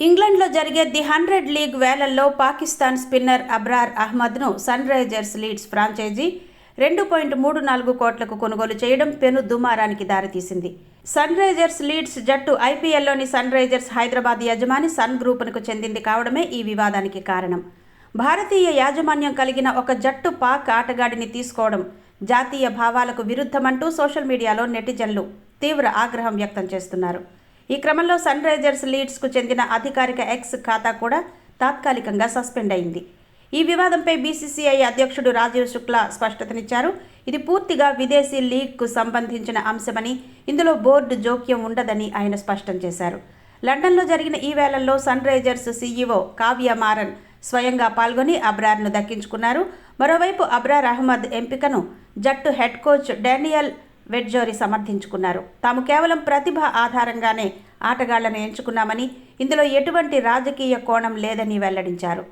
ఇంగ్లండ్లో జరిగే the 100 league వేలంలో Pakistan spinner Abrar అహ్మద్ను సన్ రైజర్స్ లీడ్స్ ఫ్రాంచైజీ 2.34 కోట్లకు కొనుగోలు చేయడం పెను దుమారానికి దారితీసింది. సన్ రైజర్స్ లీడ్స్ జట్టు ఐపీఎల్లోని సన్ రైజర్స్ హైదరాబాద్ యజమాని సన్ గ్రూపునకు చెందింది కావడమే ఈ వివాదానికి కారణం. భారతీయ యాజమాన్యం కలిగిన ఒక జట్టు పాక్ ఆటగాడిని తీసుకోవడం జాతీయ భావాలకు విరుద్ధమంటూ సోషల్ మీడియాలో నెటిజన్లు తీవ్ర ఆగ్రహం వ్యక్తం చేస్తున్నారు. ఈ క్రమంలో సన్ రైజర్స్ లీడ్స్కు చెందిన అధికారిక ఎక్స్ ఖాతా కూడా తాత్కాలికంగా సస్పెండ్ అయింది. ఈ వివాదంపై బీసీసీఐ అధ్యక్షుడు రాజీవ్ శుక్లా స్పష్టతనిచ్చారు. ఇది పూర్తిగా విదేశీ లీగ్కు సంబంధించిన అంశమని, ఇందులో బోర్డు జోక్యం ఉండదని ఆయన స్పష్టం చేశారు. లండన్లో జరిగిన ఈ వేలంలో సన్ రైజర్స్ సీఈఓ కావ్య మారన్ స్వయంగా పాల్గొని అబ్రార్ను దక్కించుకున్నారు. మరోవైపు అబ్రార్ అహ్మద్ ఎంపికను జట్టు హెడ్ కోచ్ డానియల్ వెడ్జోరి సమర్థించుకున్నారు. తాము కేవలం ప్రతిభ ఆధారంగానే ఆటగాళ్లను ఎంచుకున్నామని, ఇందులో ఎటువంటి రాజకీయ కోణం లేదని వెల్లడించారు.